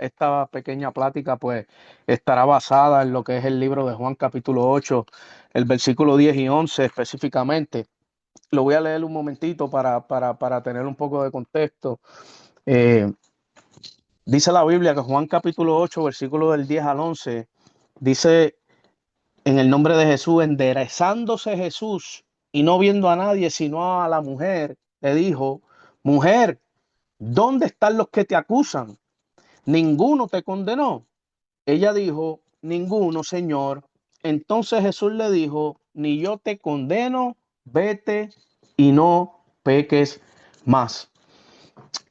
esta pequeña plática pues estará basada en lo que es el libro de Juan capítulo 8, el versículo 10 y 11 específicamente. Lo voy a leer un momentito para tener un poco de contexto. Eh, Dice la Biblia que Juan capítulo 8, versículo del 10 al 11, dice en el nombre de Jesús, enderezándose Jesús y no viendo a nadie sino a la mujer, le dijo, mujer, ¿dónde están los que te acusan? ¿Ninguno te condenó? Ella dijo, ninguno, Señor. Entonces Jesús le dijo, ni yo te condeno, vete y no peques más.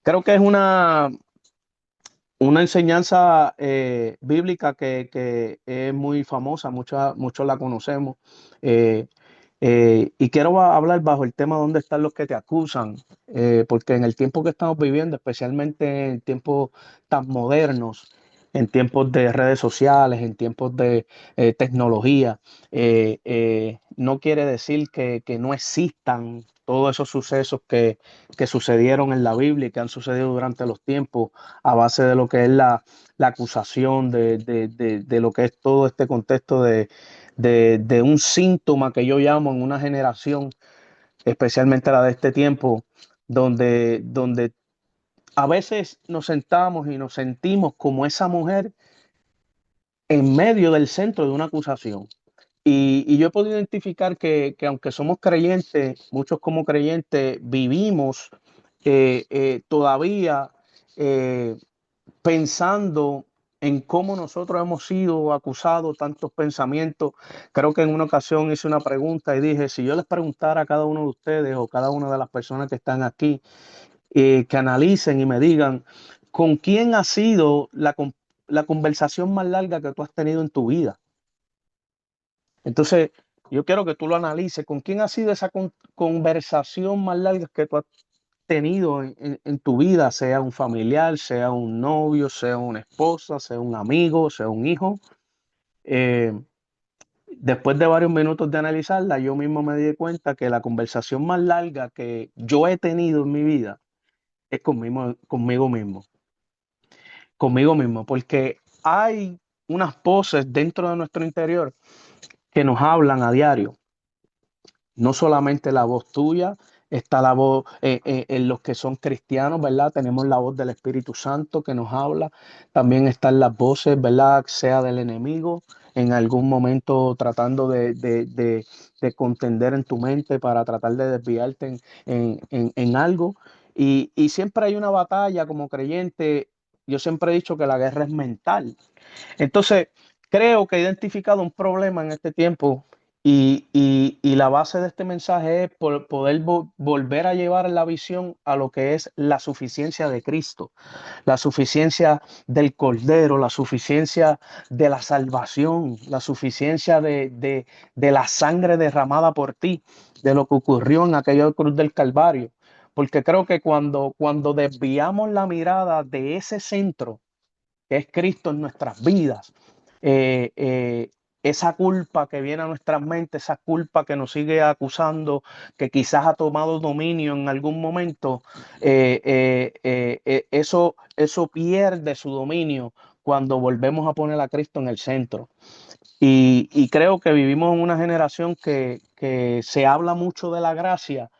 Creo que es una enseñanza bíblica que es muy famosa, muchos la conocemos. eh, y quiero hablar bajo el tema ¿dónde están los que te acusan? Porque en el tiempo que estamos viviendo, especialmente en tiempos tan modernos, en tiempos de redes sociales, en tiempos de tecnología, no quiere decir que no existan todos esos sucesos que sucedieron en la Biblia y que han sucedido durante los tiempos a base de lo que es la acusación, de lo que es todo este contexto de un síntoma que yo llamo en una generación, especialmente la de este tiempo, donde a veces nos sentamos y nos sentimos como esa mujer en medio del centro de una acusación. Y yo he podido identificar que aunque somos creyentes, muchos como creyentes vivimos todavía eh, pensando en cómo nosotros hemos sido acusados, tantos pensamientos. Creo que en una ocasión hice una pregunta y dije, si yo les preguntara a cada uno de ustedes o cada una de las personas que están aquí, que analicen y me digan, ¿con quién ha sido la conversación más larga que tú has tenido en tu vida? Entonces, yo quiero que tú lo analices. ¿Con quién ha sido esa conversación más larga que tú has tenido en tu vida? Sea un familiar, sea un novio, sea una esposa, sea un amigo, sea un hijo. Eh, Después de varios minutos de analizarla, yo mismo me di cuenta que la conversación más larga que yo he tenido en mi vida es conmigo mismo, porque hay unas voces dentro de nuestro interior que nos hablan a diario. No solamente la voz tuya, está la voz en los que son cristianos, ¿verdad? Tenemos la voz del Espíritu Santo que nos habla. También están las voces, ¿verdad? Sea del enemigo, en algún momento tratando de contender en tu mente para tratar de desviarte en algo. Y siempre hay una batalla como creyente. Yo siempre he dicho que la guerra es mental. Entonces, creo que he identificado un problema en este tiempo y la base de este mensaje es poder volver a llevar la visión a lo que es la suficiencia de Cristo, la suficiencia del Cordero, la suficiencia de la salvación, la suficiencia de la sangre derramada por ti, de lo que ocurrió en aquella cruz del Calvario. Porque creo que cuando desviamos la mirada de ese centro, que es Cristo en nuestras vidas, eh, eh, esa culpa que viene a nuestras mentes, esa culpa que nos sigue acusando, que quizás ha tomado dominio en algún momento, eso pierde su dominio cuando volvemos a poner a Cristo en el centro. Y creo que vivimos en una generación que se habla mucho de la gracia,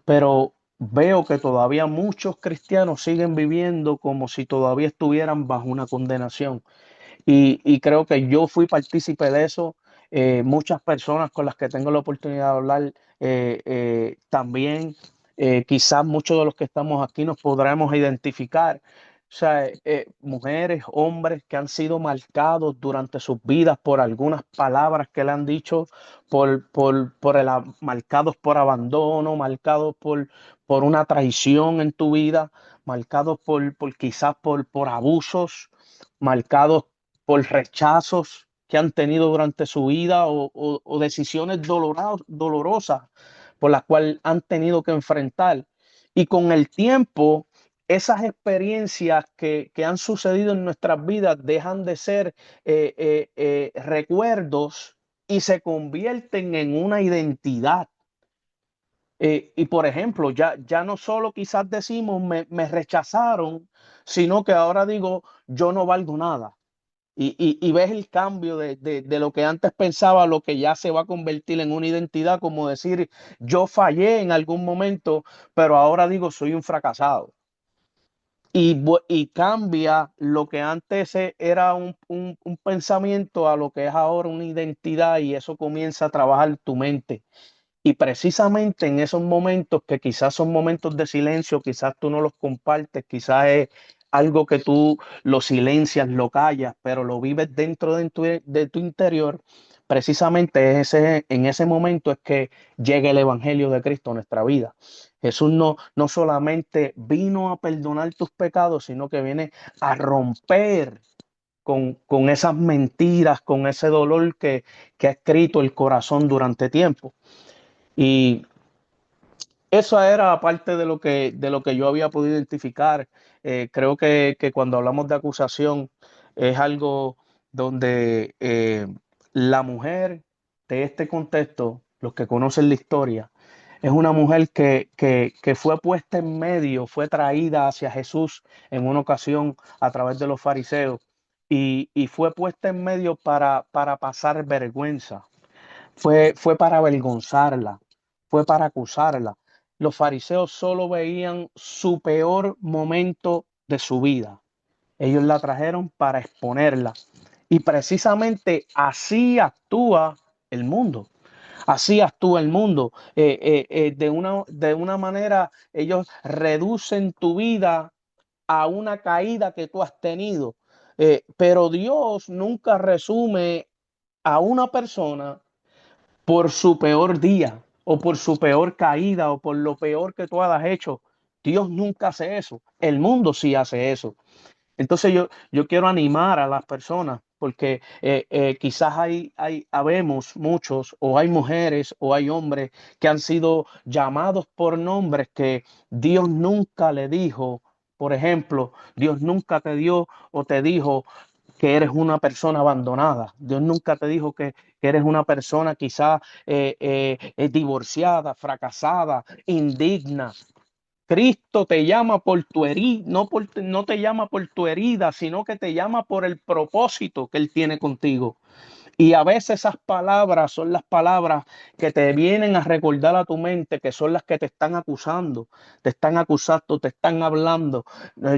pero veo que todavía muchos cristianos siguen viviendo como si todavía estuvieran bajo una condenación. Y creo que yo fui partícipe de eso. Muchas personas con las que tengo la oportunidad de hablar también, quizás muchos de los que estamos aquí nos podremos identificar. O sea, mujeres, hombres que han sido marcados durante sus vidas por algunas palabras que le han dicho, marcados por abandono, marcados por una traición en tu vida, marcados quizás por abusos, marcados por rechazos que han tenido durante su vida o decisiones dolorosas por las cuales han tenido que enfrentar. Y con el tiempo, esas experiencias que han sucedido en nuestras vidas dejan de ser recuerdos y se convierten en una identidad. Y por ejemplo, ya no solo quizás decimos me rechazaron, sino que ahora digo, yo no valgo nada. Y ves el cambio de lo que antes pensaba, a lo que ya se va a convertir en una identidad, como decir, yo fallé en algún momento, pero ahora digo, soy un fracasado. Y cambia lo que antes era un pensamiento a lo que es ahora una identidad, y eso comienza a trabajar tu mente. Y precisamente en esos momentos que quizás son momentos de silencio, quizás tú no los compartes, quizás es algo que tú lo silencias, lo callas, pero lo vives dentro de tu interior, precisamente en ese momento es que llega el Evangelio de Cristo a nuestra vida. Jesús no solamente vino a perdonar tus pecados, sino que viene a romper con esas mentiras, con ese dolor que ha escrito el corazón durante tiempo. Y eso era parte de lo que yo había podido identificar. Creo que cuando hablamos de acusación es algo donde la mujer de este contexto, los que conocen la historia, es una mujer que fue puesta en medio, fue traída hacia Jesús en una ocasión a través de los fariseos, y fue puesta en medio para pasar vergüenza. Fue para avergonzarla, fue para acusarla. Los fariseos solo veían su peor momento de su vida. Ellos la trajeron para exponerla. Y precisamente así actúa el mundo. Así actúa el mundo. De una manera, ellos reducen tu vida a una caída que tú has tenido. Pero Dios nunca resume a una persona por su peor día o por su peor caída o por lo peor que tú hayas hecho. Dios nunca hace eso. El mundo sí hace eso. Entonces yo quiero animar a las personas porque quizás habemos muchos, o hay mujeres o hay hombres que han sido llamados por nombres que Dios nunca le dijo. Por ejemplo, Dios nunca te dio o te dijo que eres una persona abandonada. Dios nunca te dijo que eres una persona quizá divorciada, fracasada, indigna. Cristo te llama por tu herida, no te llama por tu herida, sino que te llama por el propósito que Él tiene contigo. Y a veces esas palabras son las palabras que te vienen a recordar a tu mente, que son las que te están acusando, te están hablando.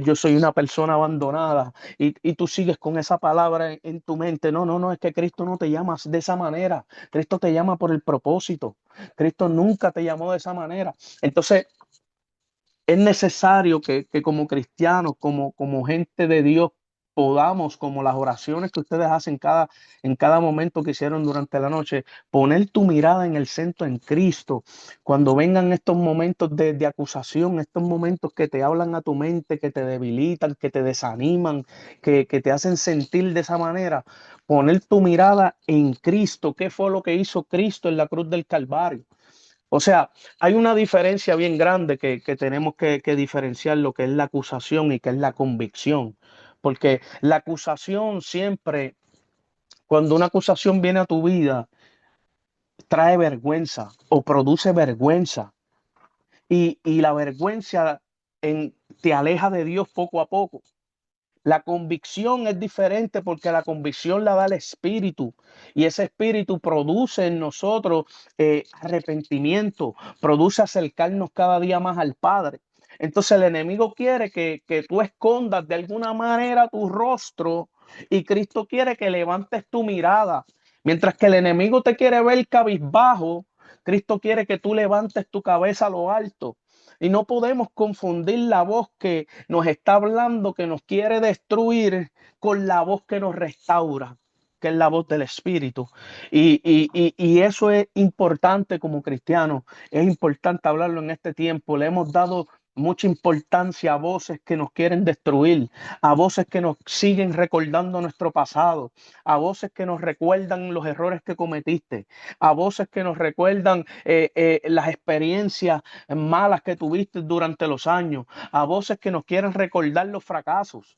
Yo soy una persona abandonada, y tú sigues con esa palabra en tu mente. No, es que Cristo no te llama de esa manera. Cristo te llama por el propósito. Cristo nunca te llamó de esa manera. Entonces, es necesario que como cristianos, como gente de Dios, podamos, como las oraciones que ustedes hacen en cada momento que hicieron durante la noche, poner tu mirada en el centro, en Cristo. Cuando vengan estos momentos de acusación, estos momentos que te hablan a tu mente, que te debilitan, que te desaniman, que te hacen sentir de esa manera, poner tu mirada en Cristo. ¿Qué fue lo que hizo Cristo en la cruz del Calvario? O sea, hay una diferencia bien grande que tenemos que diferenciar, lo que es la acusación y que es la convicción. Porque la acusación siempre, cuando una acusación viene a tu vida, trae vergüenza o produce vergüenza. Y la vergüenza te aleja de Dios poco a poco. La convicción es diferente porque la convicción la da el Espíritu, y ese Espíritu produce en nosotros arrepentimiento, produce acercarnos cada día más al Padre. Entonces el enemigo quiere que tú escondas de alguna manera tu rostro, y Cristo quiere que levantes tu mirada. Mientras que el enemigo te quiere ver cabizbajo, Cristo quiere que tú levantes tu cabeza a lo alto. Y no podemos confundir la voz que nos está hablando, que nos quiere destruir, con la voz que nos restaura, que es la voz del Espíritu. Y eso es importante como cristianos, es importante hablarlo en este tiempo. Le hemos dado mucha importancia a voces que nos quieren destruir, a voces que nos siguen recordando nuestro pasado, a voces que nos recuerdan los errores que cometiste, a voces que nos recuerdan las experiencias malas que tuviste durante los años, a voces que nos quieren recordar los fracasos.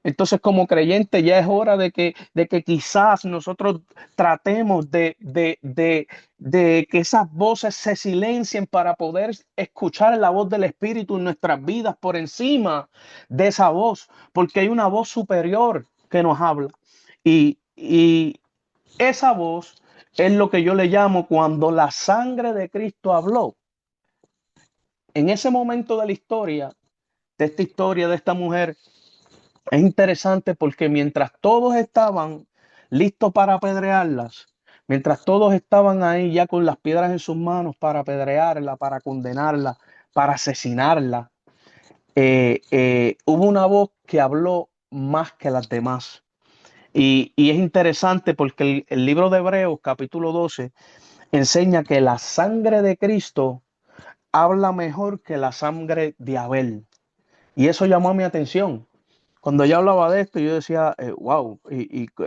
Entonces, como creyente, ya es hora de que quizás nosotros tratemos de que esas voces se silencien para poder escuchar la voz del Espíritu en nuestras vidas por encima de esa voz, porque hay una voz superior que nos habla. Y esa voz es lo que yo le llamo cuando la sangre de Cristo habló. En ese momento de esta historia de esta mujer, es interesante porque mientras todos estaban listos para apedrearlas, mientras todos estaban ahí ya con las piedras en sus manos para apedrearla, para condenarla, para asesinarla, hubo una voz que habló más que las demás. Y es interesante porque el libro de Hebreos, capítulo 12, enseña que la sangre de Cristo habla mejor que la sangre de Abel. Y eso llamó mi atención. Cuando yo hablaba de esto, yo decía, wow,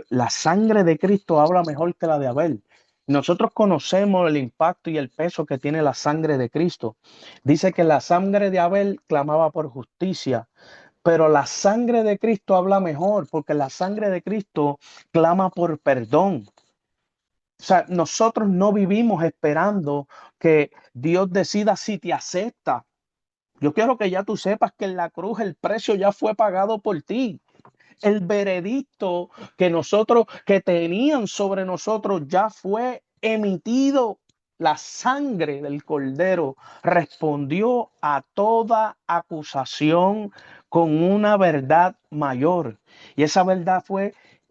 la sangre de Cristo habla mejor que la de Abel. Nosotros conocemos el impacto y el peso que tiene la sangre de Cristo. Dice que la sangre de Abel clamaba por justicia, pero la sangre de Cristo habla mejor porque la sangre de Cristo clama por perdón. O sea, nosotros no vivimos esperando que Dios decida si te acepta. Yo quiero que ya tú sepas que en la cruz el precio ya fue pagado por ti. El veredicto que tenían sobre nosotros ya fue emitido. La sangre del Cordero respondió a toda acusación con una verdad mayor. Y esa verdad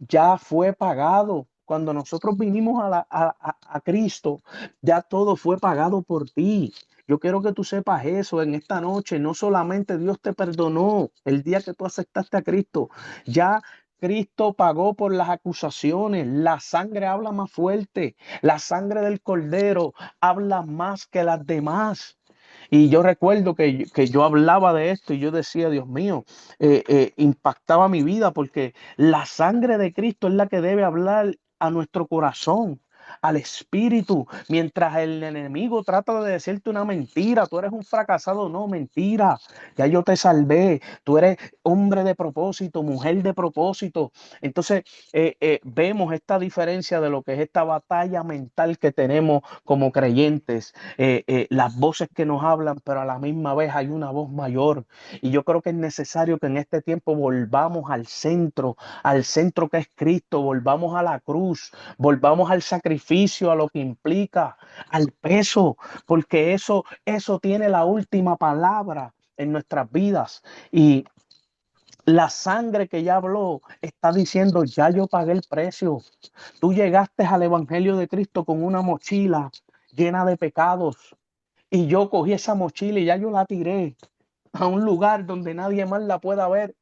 ya fue pagado. Cuando nosotros vinimos a Cristo, ya todo fue pagado por ti. Yo quiero que tú sepas eso en esta noche. No solamente Dios te perdonó el día que tú aceptaste a Cristo, ya Cristo pagó por las acusaciones. La sangre habla más fuerte. La sangre del Cordero habla más que las demás. Y yo recuerdo que yo hablaba de esto y yo decía, Dios mío, impactaba mi vida porque la sangre de Cristo es la que debe hablar a nuestro corazón, al espíritu, mientras el enemigo trata de decirte una mentira, tú eres un fracasado, no, mentira, ya yo te salvé, tú eres hombre de propósito, mujer de propósito. Entonces vemos esta diferencia de lo que es esta batalla mental que tenemos como creyentes, las voces que nos hablan, pero a la misma vez hay una voz mayor. Y yo creo que es necesario que en este tiempo volvamos al centro que es Cristo, volvamos a la cruz, volvamos al sacrificio, a lo que implica, al peso, porque eso tiene la última palabra en nuestras vidas. Y la sangre que ya habló está diciendo, ya yo pagué el precio. Tú llegaste al Evangelio de Cristo con una mochila llena de pecados y yo cogí esa mochila y ya yo la tiré a un lugar donde nadie más la pueda ver.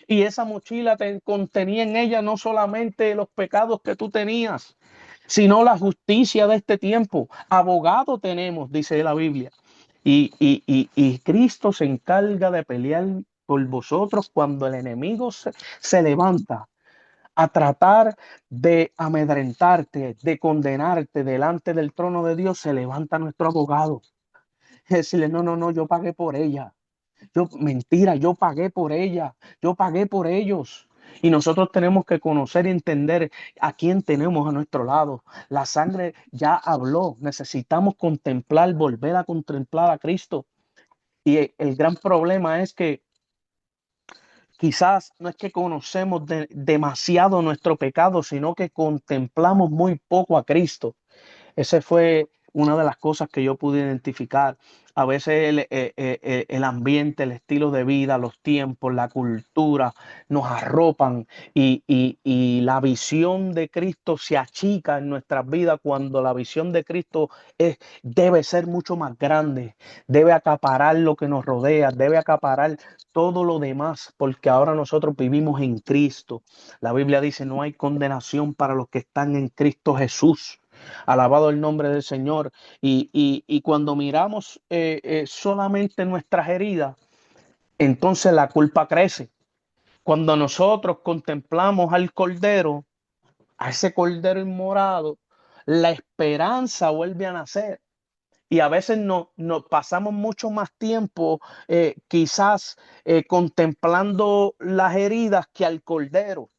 Y esa mochila contenía en ella no solamente los pecados que tú tenías, sino la justicia de este tiempo. Abogado tenemos, dice la Biblia. Y Cristo se encarga de pelear por vosotros cuando el enemigo se levanta a tratar de amedrentarte, de condenarte delante del trono de Dios. Se levanta nuestro abogado. Es decirle, no, no, no, yo pagué por ella. Mentira, yo pagué por ella, yo pagué por ellos. Y nosotros tenemos que conocer y entender a quién tenemos a nuestro lado. La sangre ya habló. Necesitamos contemplar, volver a contemplar a Cristo. Y el gran problema es que quizás no es que conocemos demasiado nuestro pecado, sino que contemplamos muy poco a Cristo. Esa fue una de las cosas que yo pude identificar. A veces el ambiente, el estilo de vida, los tiempos, la cultura nos arropan y la visión de Cristo se achica en nuestras vidas cuando la visión de Cristo debe ser mucho más grande, debe acaparar lo que nos rodea, debe acaparar todo lo demás, porque ahora nosotros vivimos en Cristo. La Biblia dice, no hay condenación para los que están en Cristo Jesús. Alabado el nombre del Señor. Y cuando miramos solamente nuestras heridas, entonces la culpa crece. Cuando nosotros contemplamos al Cordero, a ese Cordero inmolado, la esperanza vuelve a nacer. Y a veces nos pasamos mucho más tiempo quizás contemplando las heridas que al cordero.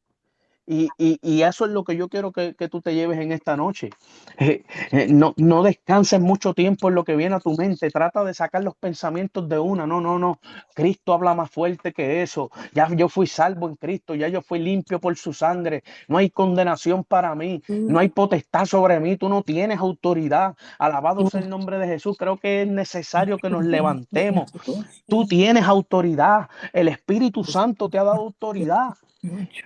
Y eso es lo que yo quiero que tú te lleves en esta noche. No descanses mucho tiempo en lo que viene a tu mente. Trata de sacar los pensamientos de una. No, no, no. Cristo habla más fuerte que eso. Ya yo fui salvo en Cristo. Ya yo fui limpio por su sangre. No hay condenación para mí. No hay potestad sobre mí. Tú no tienes autoridad. Alabado sea el nombre de Jesús. Creo que es necesario que nos levantemos. Tú tienes autoridad. El Espíritu Santo te ha dado autoridad.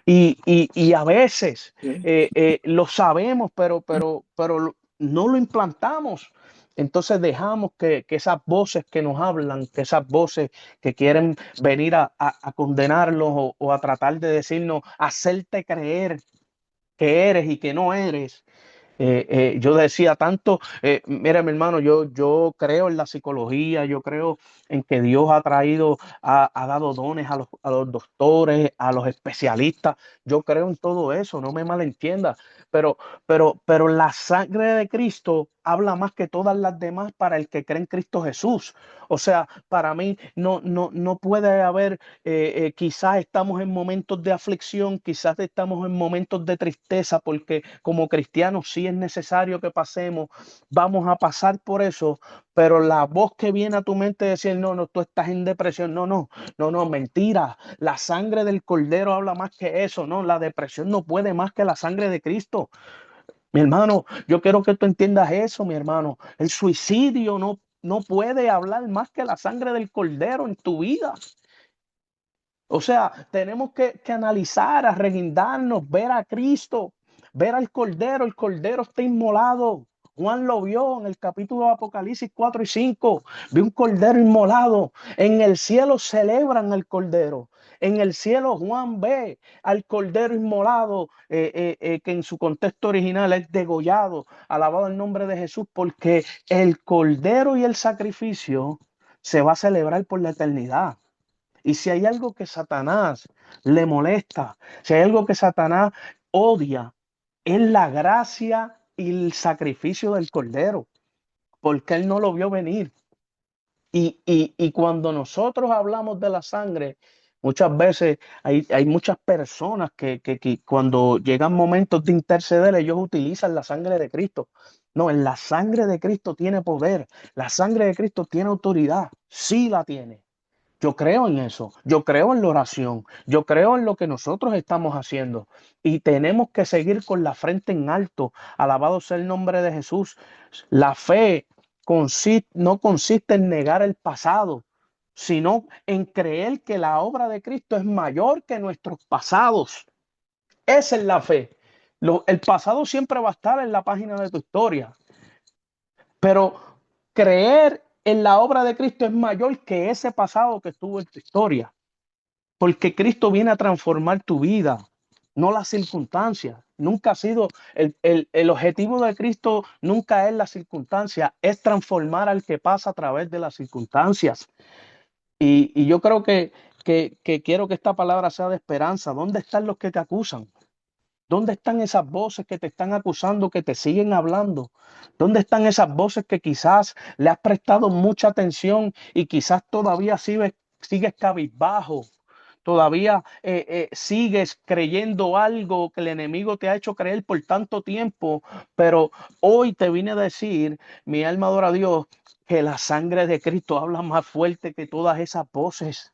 Y a veces lo sabemos, pero no lo implantamos. Entonces dejamos que esas voces que nos hablan, que esas voces que quieren venir a condenarlos o a tratar de decirnos, hacerte creer que eres y que no eres, yo decía tanto, mira mi hermano, yo creo en la psicología, yo creo en que Dios ha traído, ha dado dones a los doctores, a los especialistas, yo creo en todo eso, no me malentienda, pero, pero la sangre de Cristo habla más que todas las demás para el que cree en Cristo Jesús. O sea, para mí no puede haber, quizás estamos en momentos de aflicción, quizás estamos en momentos de tristeza, porque como cristianos sí es necesario que pasemos, vamos a pasar por eso, pero la voz que viene a tu mente decir, no, no, tú estás en depresión, no, mentira, la sangre del Cordero habla más que eso, no, la depresión no puede más que la sangre de Cristo. Mi hermano, yo quiero que tú entiendas eso, mi hermano. El suicidio no puede hablar más que la sangre del Cordero en tu vida. O sea, tenemos que analizar, a reguindarnos, ver a Cristo, ver al Cordero. El Cordero está inmolado. Juan lo vio en el capítulo de Apocalipsis 4 y 5. Vio un Cordero inmolado. En el cielo celebran al Cordero. En el cielo Juan ve al Cordero inmolado, que en su contexto original es degollado. Alabado el nombre de Jesús, porque el Cordero y el sacrificio se va a celebrar por la eternidad. Y si hay algo que Satanás le molesta, si hay algo que Satanás odia, es la gracia y el sacrificio del Cordero, porque él no lo vio venir. Y cuando nosotros hablamos de la sangre, muchas veces hay muchas personas que cuando llegan momentos de interceder, ellos utilizan la sangre de Cristo. No, en la sangre de Cristo tiene poder, la sangre de Cristo tiene autoridad, sí la tiene. Yo creo en eso, yo creo en la oración, yo creo en lo que nosotros estamos haciendo y tenemos que seguir con la frente en alto. Alabado sea el nombre de Jesús. La fe no consiste en negar el pasado, sino en creer que la obra de Cristo es mayor que nuestros pasados. Esa es la fe. El pasado siempre va a estar en la página de tu historia, pero creer en la obra de Cristo es mayor que ese pasado que estuvo en tu historia. Porque Cristo viene a transformar tu vida, no las circunstancias. Nunca ha sido el objetivo de Cristo, nunca es la circunstancia, es transformar al que pasa a través de las circunstancias. Y yo creo que quiero que esta palabra sea de esperanza. ¿Dónde están los que te acusan? ¿Dónde están esas voces que te están acusando, que te siguen hablando? ¿Dónde están esas voces que quizás le has prestado mucha atención y quizás todavía sigues cabizbajo? Todavía sigues creyendo algo que el enemigo te ha hecho creer por tanto tiempo, pero hoy te vine a decir, mi alma adora a Dios, que la sangre de Cristo habla más fuerte que todas esas voces.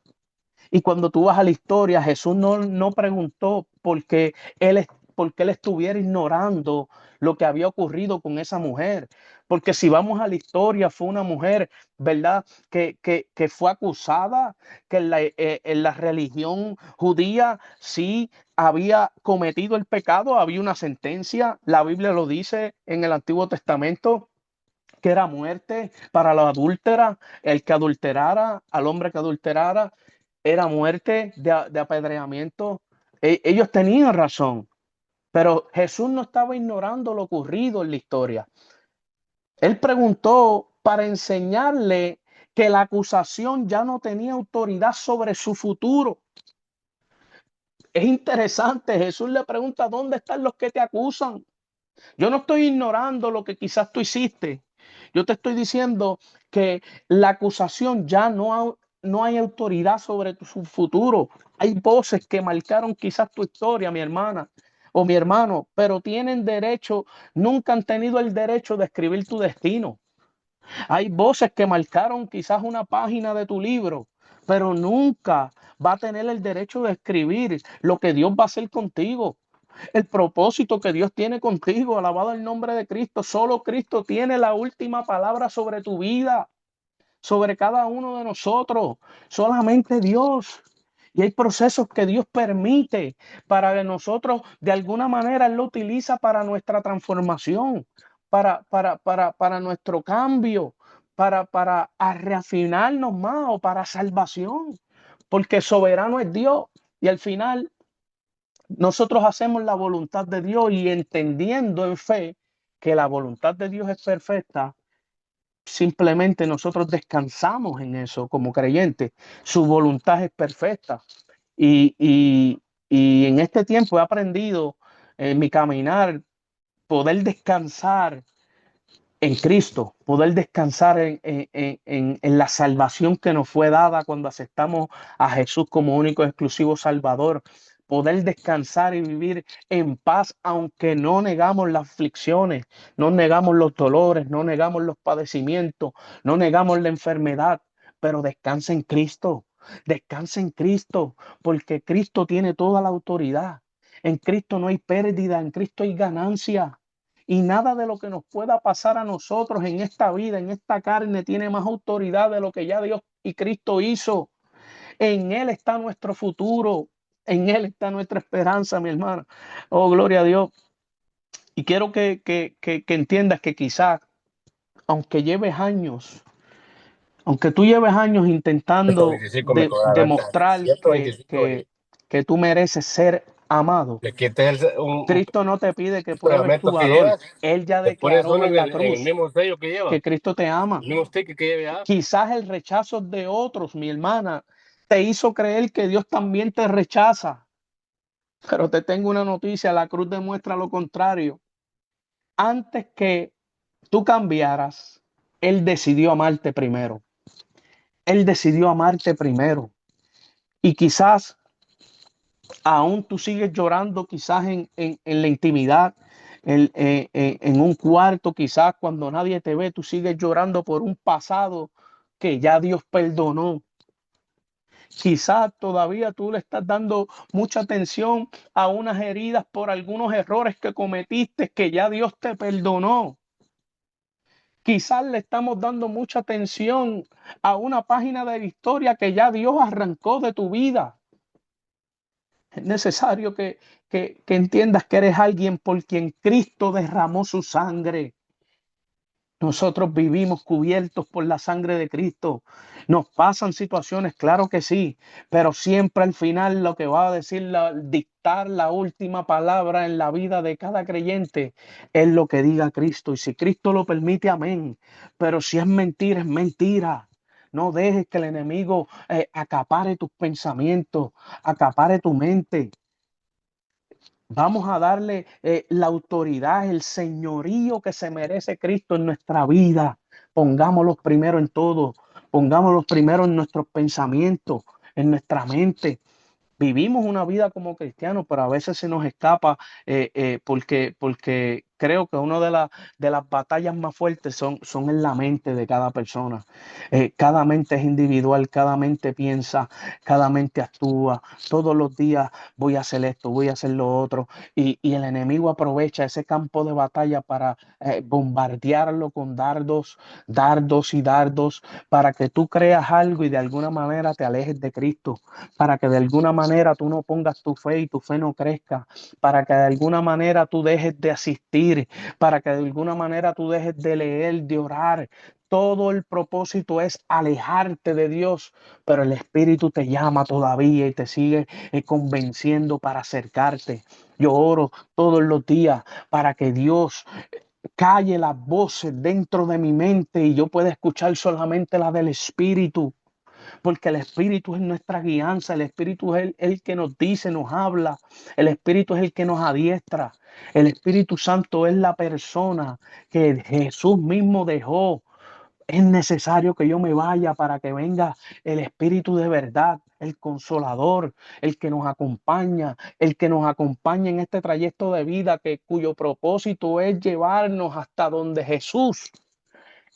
Y cuando tú vas a la historia, Jesús no preguntó por qué él estuviera ignorando lo que había ocurrido con esa mujer. Porque si vamos a la historia, fue una mujer, ¿verdad? Que fue acusada, que en la religión judía sí había cometido el pecado, había una sentencia, la Biblia lo dice en el Antiguo Testamento, que era muerte para la adúltera, el que adulterara, al hombre que adulterara, era muerte de apedreamiento. Ellos tenían razón, pero Jesús no estaba ignorando lo ocurrido en la historia. Él preguntó para enseñarle que la acusación ya no tenía autoridad sobre su futuro. Es interesante, Jesús le pregunta, ¿dónde están los que te acusan? Yo no estoy ignorando lo que quizás tú hiciste. Yo te estoy diciendo que la acusación ya no hay autoridad sobre su futuro. Hay voces que marcaron quizás tu historia, mi hermana o mi hermano, pero tienen derecho, nunca han tenido el derecho de escribir tu destino. Hay voces que marcaron quizás una página de tu libro, pero nunca va a tener el derecho de escribir lo que Dios va a hacer contigo. El propósito que Dios tiene contigo, alabado el nombre de Cristo. Solo Cristo tiene la última palabra sobre tu vida, sobre cada uno de nosotros. Solamente Dios. Y hay procesos que Dios permite para que nosotros, de alguna manera, Él lo utiliza para nuestra transformación, para nuestro cambio, para reafinarnos más o para salvación. Porque soberano es Dios. Y al final nosotros hacemos la voluntad de Dios y entendiendo en fe que la voluntad de Dios es perfecta, simplemente nosotros descansamos en eso como creyentes. Su voluntad es perfecta. Y, y, y en este tiempo he aprendido en mi caminar poder descansar en Cristo, poder descansar en la salvación que nos fue dada cuando aceptamos a Jesús como único y exclusivo Salvador, poder descansar y vivir en paz, aunque no negamos las aflicciones, no negamos los dolores, no negamos los padecimientos, no negamos la enfermedad, pero descansa en Cristo, porque Cristo tiene toda la autoridad. En Cristo no hay pérdida, en Cristo hay ganancia. Y nada de lo que nos pueda pasar a nosotros en esta vida, en esta carne, tiene más autoridad de lo que ya Dios y Cristo hizo. En Él está nuestro futuro. En Él está nuestra esperanza, mi hermano. Oh, gloria a Dios. Y quiero que entiendas que quizás, aunque lleves años, aunque tú lleves años intentando 125 me cobrarán demostrar 125 y que tú mereces ser amado, le quites Cristo no te pide que un pruebes tu pegamento que valor. llevas, Él ya le pones declaró uno en la en el cruz mismo sello que que lleva, Cristo te ama. el mismo sticker que lleve ya. Quizás el rechazo de otros, mi hermana, te hizo creer que Dios también te rechaza. Pero te tengo una noticia, la cruz demuestra lo contrario. Antes que tú cambiaras, Él decidió amarte primero. Él decidió amarte primero. Y quizás aún tú sigues llorando, quizás en la intimidad, en un cuarto, quizás cuando nadie te ve, tú sigues llorando por un pasado que ya Dios perdonó. Quizás todavía tú le estás dando mucha atención a unas heridas por algunos errores que cometiste que ya Dios te perdonó. Quizás le estamos dando mucha atención a una página de la historia que ya Dios arrancó de tu vida. Es necesario que entiendas que eres alguien por quien Cristo derramó su sangre. Nosotros vivimos cubiertos por la sangre de Cristo. Nos pasan situaciones, claro que sí, pero siempre al final lo que va a decir, dictar la última palabra en la vida de cada creyente es lo que diga Cristo. Y si Cristo lo permite, amén. Pero si es mentira, es mentira. No dejes que el enemigo acapare tus pensamientos, acapare tu mente. Vamos a darle la autoridad, el señorío que se merece Cristo en nuestra vida. Pongámoslo primero en todo. Pongámoslo primero en nuestros pensamientos, en nuestra mente. Vivimos una vida como cristianos, pero a veces se nos escapa porque creo que una de las batallas más fuertes son en la mente de cada persona. Cada mente es individual, cada mente piensa, cada mente actúa. Todos los días voy a hacer esto, voy a hacer lo otro. Y el enemigo aprovecha ese campo de batalla para bombardearlo con dardos y dardos, para que tú creas algo y de alguna manera te alejes de Cristo, para que de alguna manera tú no pongas tu fe y tu fe no crezca, para que de alguna manera tú dejes de asistir, para que de alguna manera tú dejes de leer, de orar. Todo el propósito es alejarte de Dios, pero el Espíritu te llama todavía y te sigue convenciendo para acercarte. Yo oro todos los días para que Dios calle las voces dentro de mi mente y yo pueda escuchar solamente la del Espíritu, porque el Espíritu es nuestra guianza, el Espíritu es el que nos dice, nos habla, el Espíritu es el que nos adiestra, el Espíritu Santo es la persona que Jesús mismo dejó. Es necesario que yo me vaya para que venga el Espíritu de verdad, el Consolador, el que nos acompaña, el que nos acompaña en este trayecto de vida cuyo propósito es llevarnos hasta donde Jesús.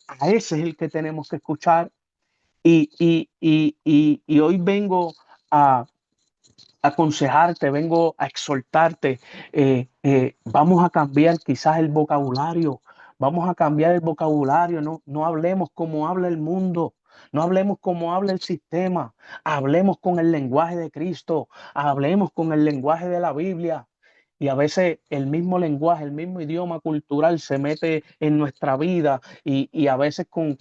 A ese es el que tenemos que escuchar. Y hoy vengo a aconsejarte, vengo a exhortarte. Vamos a cambiar quizás el vocabulario. Vamos a cambiar el vocabulario. No hablemos como habla el mundo. No hablemos como habla el sistema. Hablemos con el lenguaje de Cristo. Hablemos con el lenguaje de la Biblia. Y a veces el mismo lenguaje, el mismo idioma cultural se mete en nuestra vida y a veces con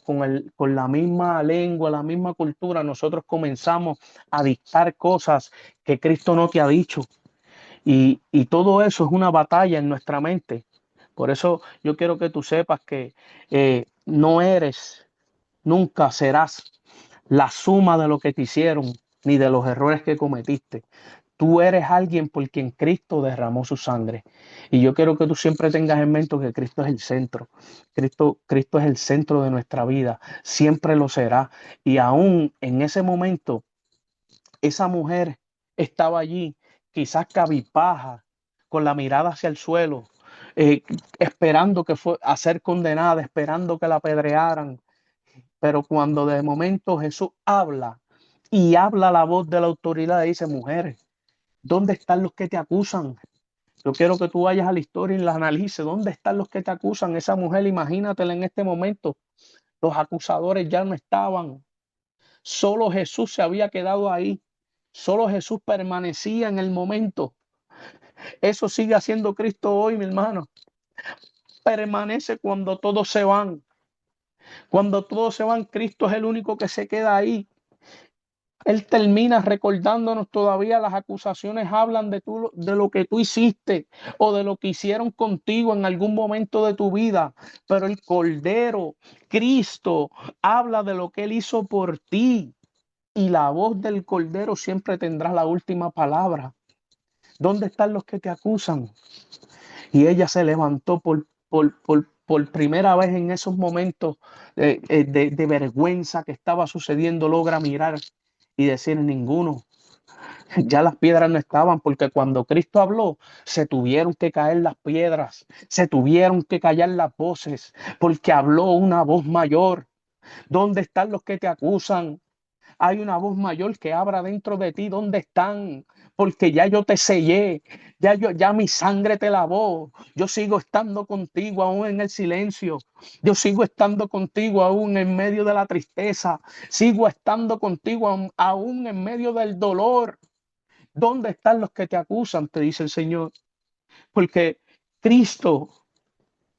la misma lengua, la misma cultura, nosotros comenzamos a dictar cosas que Cristo no te ha dicho. Y todo eso es una batalla en nuestra mente. Por eso yo quiero que tú sepas que no eres, nunca serás la suma de lo que te hicieron ni de los errores que cometiste. Tú eres alguien por quien Cristo derramó su sangre. Y yo quiero que tú siempre tengas en mente que Cristo es el centro. Cristo es el centro de nuestra vida. Siempre lo será. Y aún en ese momento, esa mujer estaba allí, quizás cabizbaja, con la mirada hacia el suelo, eh, esperando que fue a ser condenada, esperando que la apedrearan. Pero cuando de momento Jesús habla y habla la voz de la autoridad, dice: mujer, ¿dónde están los que te acusan? Yo quiero que tú vayas a la historia y la analices. ¿Dónde están los que te acusan? Esa mujer, imagínatela en este momento. Los acusadores ya no estaban. Solo Jesús se había quedado ahí. Solo Jesús permanecía en el momento. Eso sigue haciendo Cristo hoy, mi hermano. Permanece cuando todos se van. Cuando todos se van, Cristo es el único que se queda ahí. Él termina recordándonos todavía las acusaciones, hablan de lo que tú hiciste o de lo que hicieron contigo en algún momento de tu vida. Pero el Cordero, Cristo, habla de lo que Él hizo por ti. Y la voz del Cordero siempre tendrá la última palabra. ¿Dónde están los que te acusan? Y ella se levantó por primera vez en esos momentos de vergüenza que estaba sucediendo, logra mirar y decir: ninguno. Ya las piedras no estaban, porque cuando Cristo habló, se tuvieron que caer las piedras, se tuvieron que callar las voces, porque habló una voz mayor. ¿Dónde están los que te acusan? Hay una voz mayor que abra dentro de ti. ¿Dónde están? Porque ya yo te sellé, ya mi sangre te lavó. Yo sigo estando contigo aún en el silencio. Yo sigo estando contigo aún en medio de la tristeza. Sigo estando contigo aún en medio del dolor. ¿Dónde están los que te acusan? Te dice el Señor. Porque Cristo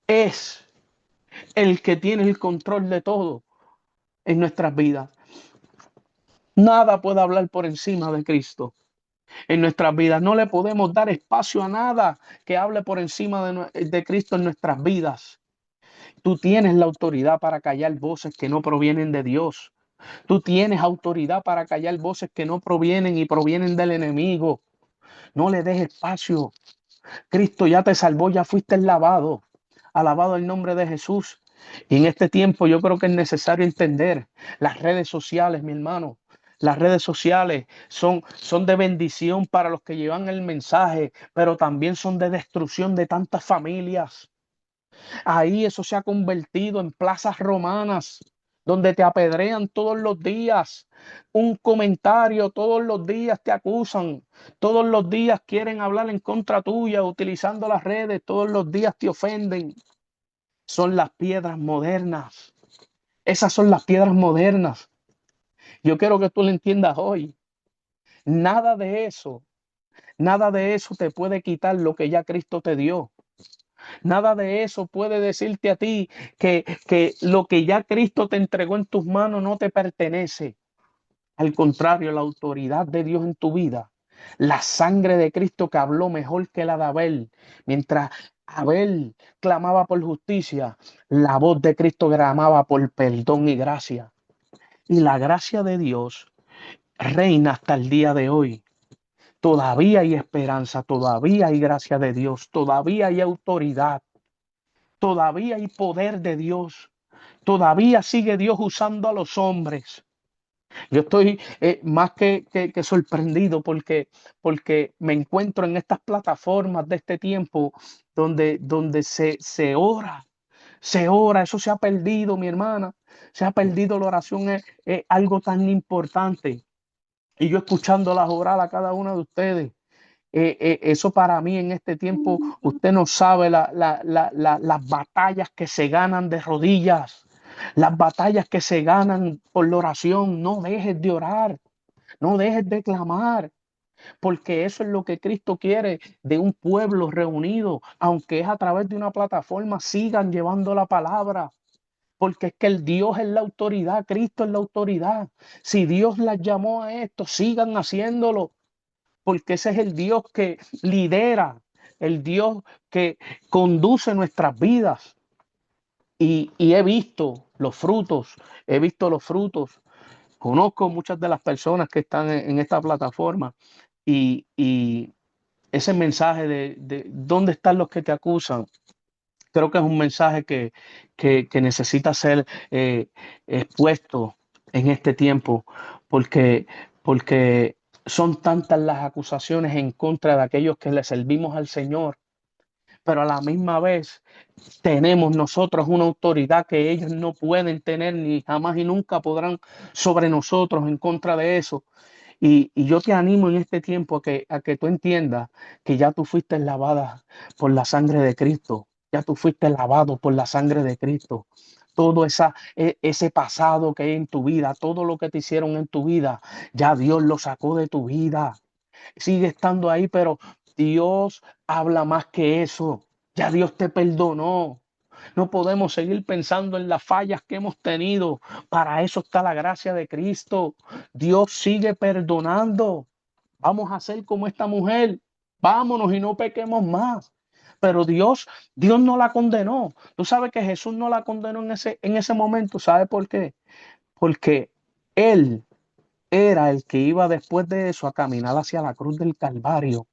es el que tiene el control de todo en nuestras vidas. Nada puede hablar por encima de Cristo en nuestras vidas. No le podemos dar espacio a nada que hable por encima de Cristo en nuestras vidas. Tú tienes la autoridad para callar voces que no provienen de Dios. Tú tienes autoridad para callar voces que no provienen y provienen del enemigo. No le des espacio. Cristo ya te salvó, ya fuiste lavado. Alabado el nombre de Jesús. Y en este tiempo yo creo que es necesario entender las redes sociales, mi hermano. Las redes sociales son de bendición para los que llevan el mensaje, pero también son de destrucción de tantas familias. Ahí eso se ha convertido en plazas romanas, donde te apedrean todos los días. Un comentario, todos los días te acusan, todos los días quieren hablar en contra tuya utilizando las redes, todos los días te ofenden. Son las piedras modernas. Esas son las piedras modernas. Yo quiero que tú lo entiendas hoy. Nada de eso, nada de eso te puede quitar lo que ya Cristo te dio. Nada de eso puede decirte a ti que lo que ya Cristo te entregó en tus manos no te pertenece. Al contrario, la autoridad de Dios en tu vida, la sangre de Cristo que habló mejor que la de Abel, mientras Abel clamaba por justicia, la voz de Cristo clamaba por perdón y gracia. Y la gracia de Dios reina hasta el día de hoy. Todavía hay esperanza, todavía hay gracia de Dios, todavía hay autoridad, todavía hay poder de Dios, todavía sigue Dios usando a los hombres. Yo estoy más que sorprendido porque me encuentro en estas plataformas de este tiempo donde se ora, eso se ha perdido, mi hermana, se ha perdido la oración, es algo tan importante. Y yo escuchándolas orar a cada una de ustedes, eso para mí en este tiempo, usted no sabe las batallas que se ganan de rodillas, las batallas que se ganan por la oración. No dejes de orar, no dejes de clamar, porque eso es lo que Cristo quiere de un pueblo reunido, aunque es a través de una plataforma, sigan llevando la palabra. Porque es que el Dios es la autoridad, Cristo es la autoridad. Si Dios las llamó a esto, sigan haciéndolo, porque ese es el Dios que lidera, el Dios que conduce nuestras vidas. Y he visto los frutos, conozco muchas de las personas que están en esta plataforma y ese mensaje de dónde están los que te acusan, creo que es un mensaje que necesita ser expuesto en este tiempo, porque, porque son tantas las acusaciones en contra de aquellos que le servimos al Señor, pero a la misma vez tenemos nosotros una autoridad que ellos no pueden tener ni jamás y nunca podrán sobre nosotros en contra de eso. Y yo te animo en este tiempo a que tú entiendas que ya tú fuiste lavada por la sangre de Cristo, ya tú fuiste lavado por la sangre de Cristo. Todo ese pasado que hay en tu vida, todo lo que te hicieron en tu vida, ya Dios lo sacó de tu vida. Sigue estando ahí, pero Dios habla más que eso. Ya Dios te perdonó. No podemos seguir pensando en las fallas que hemos tenido. Para eso está la gracia de Cristo. Dios sigue perdonando. Vamos a ser como esta mujer. Vámonos y no pequemos más. Pero Dios no la condenó. Tú sabes que Jesús no la condenó en ese momento. ¿Sabe por qué? Porque Él era el que iba después de eso a caminar hacia la cruz del Calvario,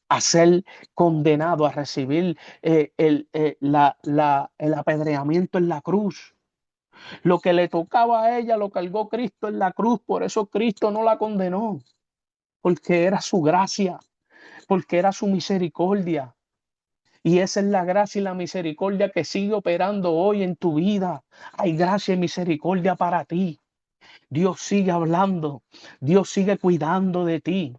a ser condenado, a recibir el apedreamiento en la cruz. Lo que le tocaba a ella lo cargó Cristo en la cruz, por eso Cristo no la condenó, porque era su gracia, porque era su misericordia. Y esa es la gracia y la misericordia que sigue operando hoy en tu vida. Hay gracia y misericordia para ti. Dios sigue hablando, Dios sigue cuidando de ti.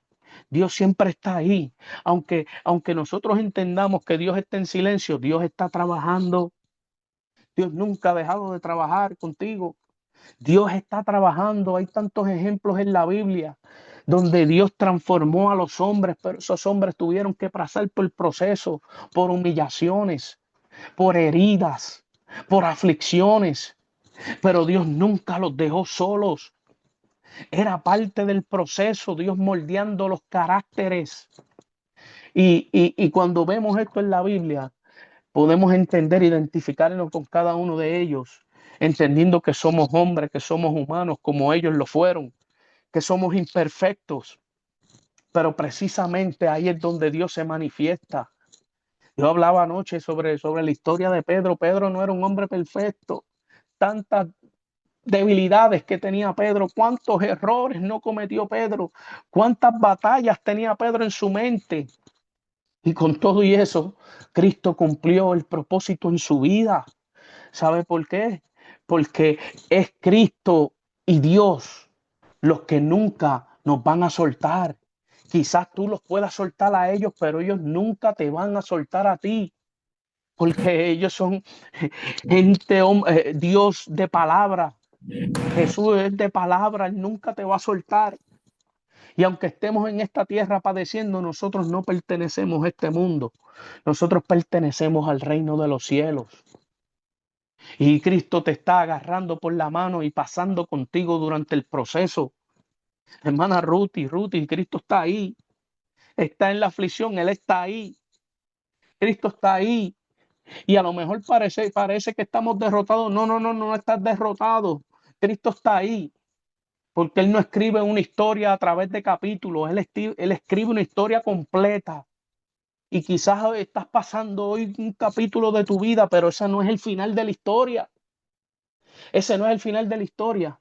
Dios siempre está ahí. Aunque nosotros entendamos que Dios está en silencio, Dios está trabajando. Dios nunca ha dejado de trabajar contigo. Dios está trabajando. Hay tantos ejemplos en la Biblia donde Dios transformó a los hombres, pero esos hombres tuvieron que pasar por el proceso, por humillaciones, por heridas, por aflicciones. Pero Dios nunca los dejó solos. Era parte del proceso, Dios moldeando los caracteres. Y cuando vemos esto en la Biblia, podemos entender, identificarnos con cada uno de ellos, entendiendo que somos hombres, que somos humanos como ellos lo fueron, que somos imperfectos, pero precisamente ahí es donde Dios se manifiesta. Yo hablaba anoche sobre la historia de Pedro. Pedro no era un hombre perfecto. Tantas debilidades que tenía Pedro, cuántos errores no cometió Pedro, cuántas batallas tenía Pedro en su mente. Y con todo y eso, Cristo cumplió el propósito en su vida. ¿Sabe por qué? Porque es Cristo y Dios los que nunca nos van a soltar. Quizás tú los puedas soltar a ellos, pero ellos nunca te van a soltar a ti, porque ellos son gente, Dios de palabra. Jesús es de palabra, Él nunca te va a soltar. Y aunque estemos en esta tierra padeciendo, nosotros no pertenecemos a este mundo. Nosotros pertenecemos al reino de los cielos. Y Cristo te está agarrando por la mano y pasando contigo durante el proceso. Hermana Ruti, Cristo está ahí. Está en la aflicción, Él está ahí. Cristo está ahí. Y a lo mejor parece que estamos derrotados. No, no estás derrotado. Cristo está ahí. porque Él no escribe una historia a través de capítulos, Él escribe una historia completa. Y quizás estás pasando hoy un capítulo de tu vida, pero ese no es el final de la historia. Ese no es el final de la historia.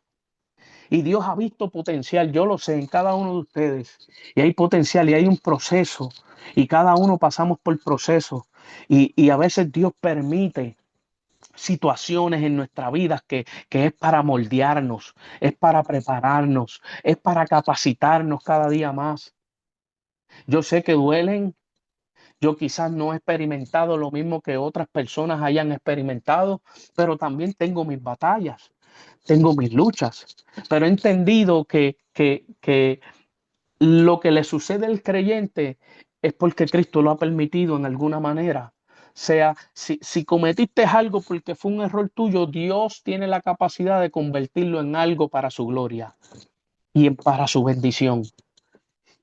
Y Dios ha visto potencial, yo lo sé, en cada uno de ustedes. Y hay potencial y hay un proceso. Y cada uno pasamos por procesos. Y a veces Dios permite situaciones en nuestra vida que es para moldearnos, es para prepararnos, es para capacitarnos cada día más. Yo sé que duelen. Yo quizás no he experimentado lo mismo que otras personas hayan experimentado, pero también tengo mis batallas, tengo mis luchas, pero he entendido que lo que le sucede al creyente es porque Cristo lo ha permitido en alguna manera. O sea, si cometiste algo porque fue un error tuyo, Dios tiene la capacidad de convertirlo en algo para su gloria y para su bendición.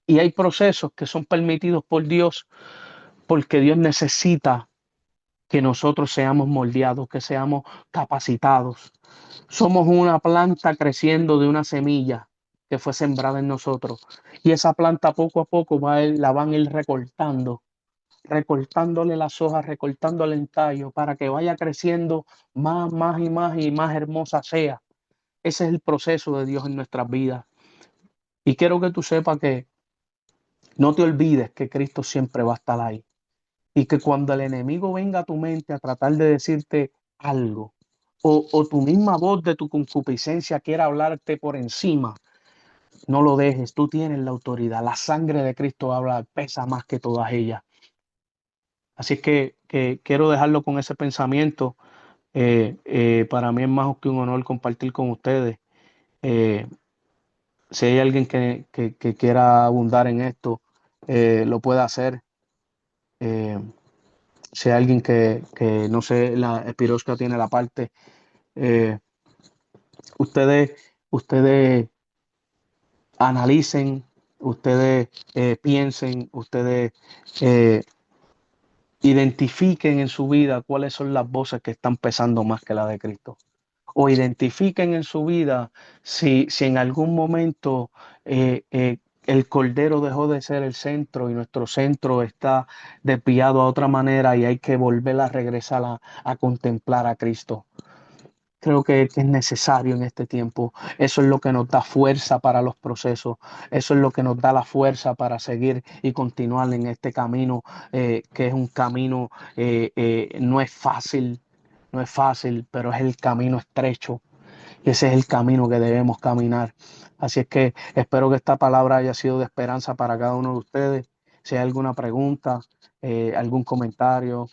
Y hay procesos que son permitidos por Dios porque Dios necesita que nosotros seamos moldeados, que seamos capacitados. Somos una planta creciendo de una semilla que fue sembrada en nosotros. Y esa planta poco a poco la van a ir recortando, recortándole las hojas, recortándole el tallo para que vaya creciendo más y más hermosa sea. Ese es el proceso de Dios en nuestras vidas. Y quiero que tú sepas que no te olvides que Cristo siempre va a estar ahí. Y que cuando el enemigo venga a tu mente a tratar de decirte algo, o tu misma voz de tu concupiscencia quiera hablarte por encima, no lo dejes, tú tienes la autoridad, la sangre de Cristo habla, pesa más que todas ellas. Así es que quiero dejarlo con ese pensamiento. Para mí es más que un honor compartir con ustedes. Eh, si hay alguien que quiera abundar en esto, lo puede hacer. Eh, si hay alguien que no sé, la Espiroska tiene la parte, eh, ustedes, ustedes analicen, ustedes piensen, ustedes eh, identifiquen en su vida cuáles son las voces que están pesando más que la de Cristo. O identifiquen en su vida si en algún momento el Cordero dejó de ser el centro y nuestro centro está desviado a otra manera y hay que volver a regresar a contemplar a Cristo. Creo que es necesario en este tiempo. Eso es lo que nos da fuerza para los procesos. Eso es lo que nos da la fuerza para seguir y continuar en este camino, que es un camino, no es fácil, no es fácil, pero es el camino estrecho. Y ese es el camino que debemos caminar. Así es que espero que esta palabra haya sido de esperanza para cada uno de ustedes. Si hay alguna pregunta, algún comentario,